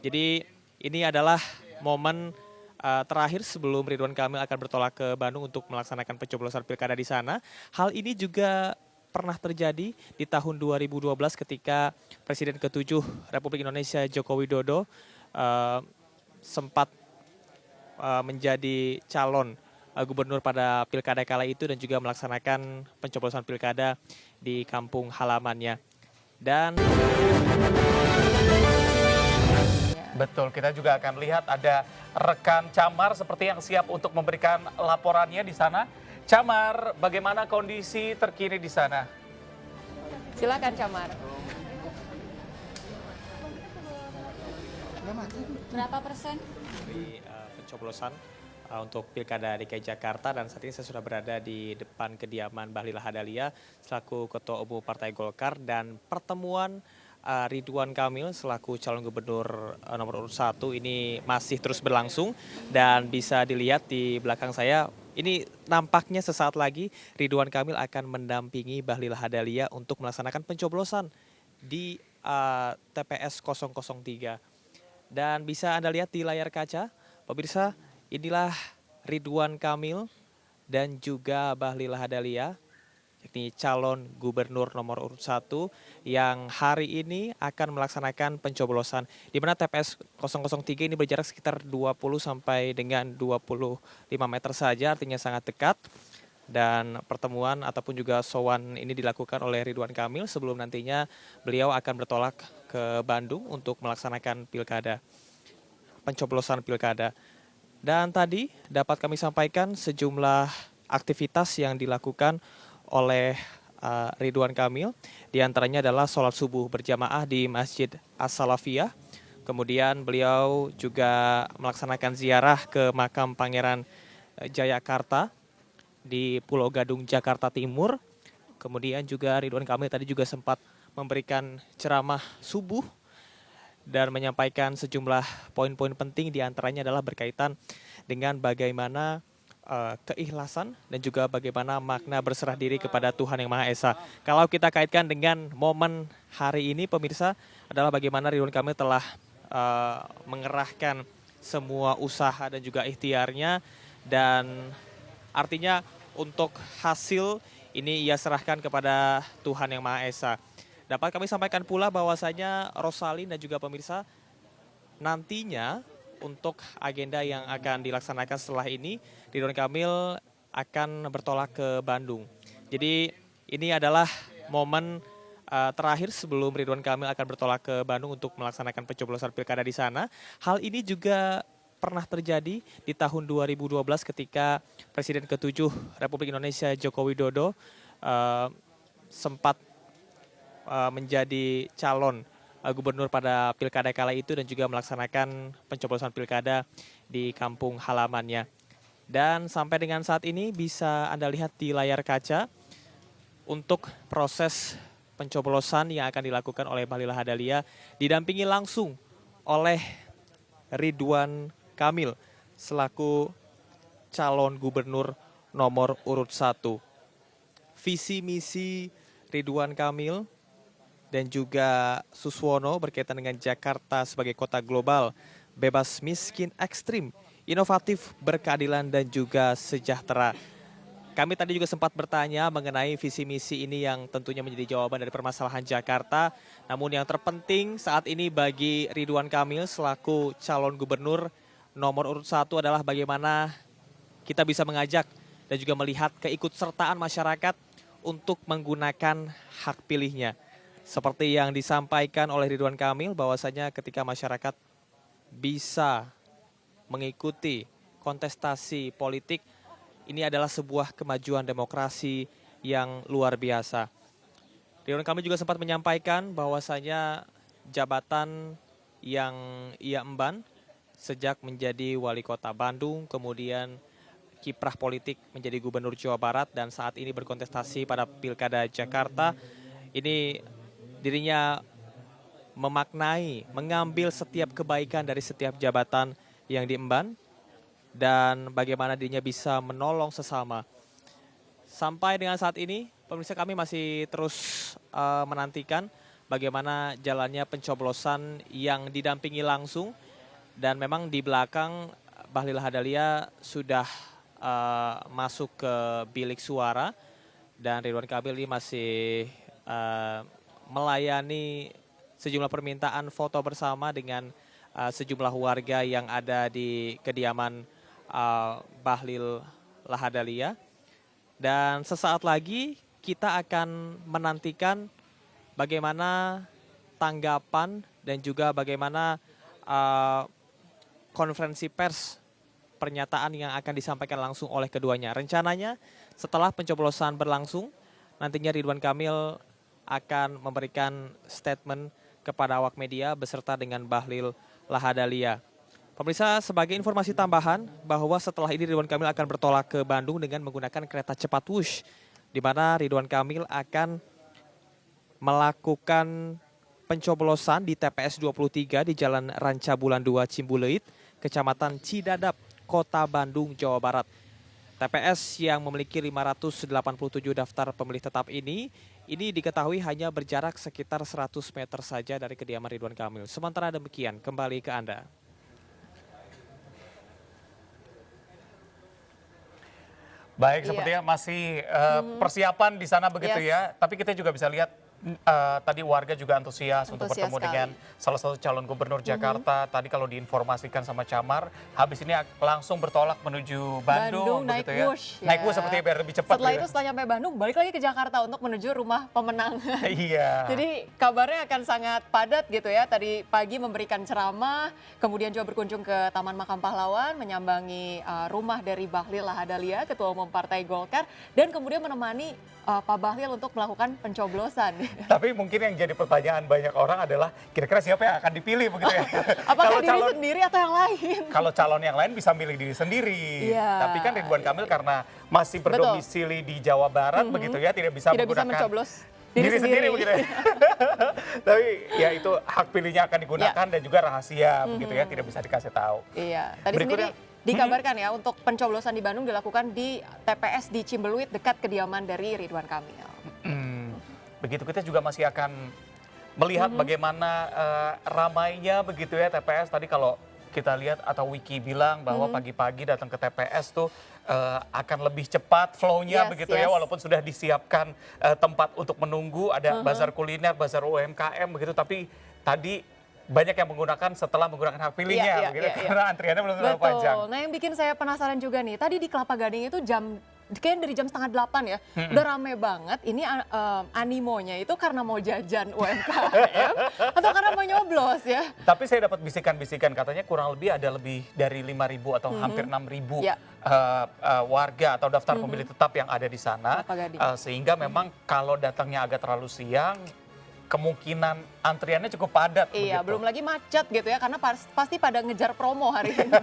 Jadi ini adalah momen terakhir sebelum Ridwan Kamil akan bertolak ke Bandung untuk melaksanakan pencoblosan pilkada di sana. Hal ini juga pernah terjadi di tahun 2012 ketika Presiden ke-7 Republik Indonesia Joko Widodo eh, sempat menjadi calon gubernur pada pilkada kala itu dan juga melaksanakan pencoblosan pilkada di kampung halamannya. Dan Betul, kita juga akan lihat ada rekan Camar seperti yang siap untuk memberikan laporannya di sana. Camar, bagaimana kondisi terkini di sana? Silakan Camar. Berapa persen? di pencoblosan untuk Pilkada DKI Jakarta, dan saat ini saya sudah berada di depan kediaman Bahlil Lahadalia selaku Ketua Umum Partai Golkar, dan pertemuan Ridwan Kamil selaku calon gubernur nomor urut 1 ini masih terus berlangsung, dan bisa dilihat di belakang saya ini nampaknya sesaat lagi Ridwan Kamil akan mendampingi Bahlil Lahadalia untuk melaksanakan pencoblosan di TPS 003. Dan bisa Anda lihat di layar kaca, pemirsa, inilah Ridwan Kamil dan juga Bahlil Lahadalia, yakni calon gubernur nomor urut 1 yang hari ini akan melaksanakan pencoblosan. Di mana TPS 003 ini berjarak sekitar 20 sampai dengan 25 meter saja, artinya sangat dekat. Dan pertemuan ataupun juga sowan ini dilakukan oleh Ridwan Kamil sebelum nantinya beliau akan bertolak ke Bandung untuk melaksanakan pilkada, pencoblosan pilkada. Dan tadi dapat kami sampaikan sejumlah aktivitas yang dilakukan oleh Ridwan Kamil. Di antaranya adalah sholat subuh berjamaah di Masjid As-Salafiyah. Kemudian beliau juga melaksanakan ziarah ke makam Pangeran Jayakarta di Pulau Gadung, Jakarta Timur. Kemudian juga Ridwan Kamil tadi juga sempat memberikan ceramah subuh dan menyampaikan sejumlah poin-poin penting, diantaranya adalah berkaitan dengan bagaimana keikhlasan dan juga bagaimana makna berserah diri kepada Tuhan Yang Maha Esa. Kalau kita kaitkan dengan momen hari ini, pemirsa, adalah bagaimana Ridwan Kamil telah mengerahkan semua usaha dan juga ikhtiarnya, dan artinya untuk hasil ini ia serahkan kepada Tuhan Yang Maha Esa. Dapat kami sampaikan pula bahwasanya Rosalin dan juga pemirsa, nantinya untuk agenda yang akan dilaksanakan setelah ini, Ridwan Kamil akan bertolak ke Bandung. Jadi ini adalah momen terakhir sebelum Ridwan Kamil akan bertolak ke Bandung untuk melaksanakan pencoblosan pilkada di sana. Hal ini juga pernah terjadi di tahun 2012 ketika Presiden ke-7 Republik Indonesia Joko Widodo sempat menjadi calon gubernur pada pilkada kala itu dan juga melaksanakan pencoblosan pilkada di kampung halamannya. Dan sampai dengan saat ini bisa Anda lihat di layar kaca untuk proses pencoblosan yang akan dilakukan oleh Bahlil Lahadalia didampingi langsung oleh Ridwan Kamil selaku calon gubernur nomor urut 1. Visi misi Ridwan Kamil dan juga Suswono berkaitan dengan Jakarta sebagai kota global, bebas miskin ekstrim, inovatif, berkeadilan, dan juga sejahtera. Kami tadi juga sempat bertanya mengenai visi misi ini yang tentunya menjadi jawaban dari permasalahan Jakarta. Namun yang terpenting saat ini bagi Ridwan Kamil selaku calon gubernur nomor urut 1 adalah bagaimana kita bisa mengajak dan juga melihat keikutsertaan masyarakat untuk menggunakan hak pilihnya. Seperti yang disampaikan oleh Ridwan Kamil bahwasanya ketika masyarakat bisa mengikuti kontestasi politik, ini adalah sebuah kemajuan demokrasi yang luar biasa. Ridwan Kamil juga sempat menyampaikan bahwasanya jabatan yang ia emban sejak menjadi wali kota Bandung, kemudian kiprah politik menjadi gubernur Jawa Barat, dan saat ini berkontestasi pada Pilkada Jakarta. Ini dirinya memaknai, mengambil setiap kebaikan dari setiap jabatan yang diemban, dan bagaimana dirinya bisa menolong sesama. Sampai dengan saat ini, pemirsa, kami masih terus menantikan bagaimana jalannya pencoblosan yang didampingi langsung. Dan memang di belakang Bahlil Lahadalia sudah masuk ke bilik suara dan Ridwan Kamil ini masih melayani sejumlah permintaan foto bersama dengan sejumlah warga yang ada di kediaman Bahlil Lahadalia. Dan sesaat lagi kita akan menantikan bagaimana tanggapan dan juga bagaimana konferensi pers pernyataan yang akan disampaikan langsung oleh keduanya. Rencananya setelah pencoblosan berlangsung, nantinya Ridwan Kamil akan memberikan statement kepada awak media beserta dengan Bahlil Lahadalia. Pemirsa, sebagai informasi tambahan bahwa setelah ini Ridwan Kamil akan bertolak ke Bandung dengan menggunakan kereta cepat Wush, di mana Ridwan Kamil akan melakukan pencoblosan di TPS 23 di Jalan Ranca Bulan 2 Cimbuleuit, Kecamatan Cidadap, Kota Bandung, Jawa Barat. TPS yang memiliki 587 daftar pemilih tetap ini diketahui hanya berjarak sekitar 100 meter saja dari kediaman Ridwan Kamil. Sementara demikian, kembali ke Anda. Baik, sepertinya masih persiapan di sana begitu ya. Tapi kita juga bisa lihat tadi warga juga antusias untuk bertemu sekali dengan salah satu calon gubernur Jakarta. Tadi kalau diinformasikan sama Camar, habis ini langsung bertolak menuju Bandung naik begitu ya. Wush, ya. Naik Wush sepertinya biar lebih cepat. Setelah gitu. itu setelah nyampe Bandung, balik lagi ke Jakarta untuk menuju rumah pemenang. Iya. Jadi kabarnya akan sangat padat gitu ya. Tadi pagi memberikan ceramah, kemudian juga berkunjung ke Taman Makam Pahlawan, menyambangi rumah dari Bahlil Lahadalia, Ketua Umum Partai Golkar, dan kemudian menemani Pak Bahlil untuk melakukan pencoblosan. Tapi mungkin yang jadi pertanyaan banyak orang adalah kira-kira siapa yang akan dipilih begitu ya? Apakah diri sendiri atau yang lain? Kalau calon yang lain bisa milih diri sendiri. Iya, Tapi kan Ridwan Kamil karena masih berdomisili di Jawa Barat begitu ya, tidak bisa menggunakan mencoblos diri sendiri begitu ya. Tapi ya itu hak pilihnya akan digunakan dan juga rahasia begitu ya, tidak bisa dikasih tahu. Iya, tadi Berikutnya, sendiri dikabarkan ya untuk pencoblosan di Bandung dilakukan di TPS di Cimbeluyut dekat kediaman dari Ridwan Kamil. Begitu kita juga masih akan melihat bagaimana ramainya begitu ya TPS. Tadi kalau kita lihat atau Wiki bilang bahwa pagi-pagi datang ke TPS tuh akan lebih cepat flow-nya begitu ya, walaupun sudah disiapkan tempat untuk menunggu, ada bazar kuliner, bazar UMKM begitu, tapi tadi banyak yang menggunakan setelah menggunakan hak pilihnya begitu, karena antriannya belum terlalu panjang. Nah yang bikin saya penasaran juga nih, tadi di Kelapa Gading itu kayaknya dari jam 7:30 ya, udah rame banget. Ini animonya itu karena mau jajan UMKM atau karena mau nyoblos ya? Tapi saya dapat bisikan-bisikan katanya kurang lebih ada lebih dari 5.000 atau hampir 6.000 warga atau daftar pemilih tetap yang ada di sana. Sehingga memang kalau datangnya agak terlalu siang, kemungkinan antriannya cukup padat. Iya, begitu. Belum lagi macet gitu ya, karena pasti pada ngejar promo hari ini.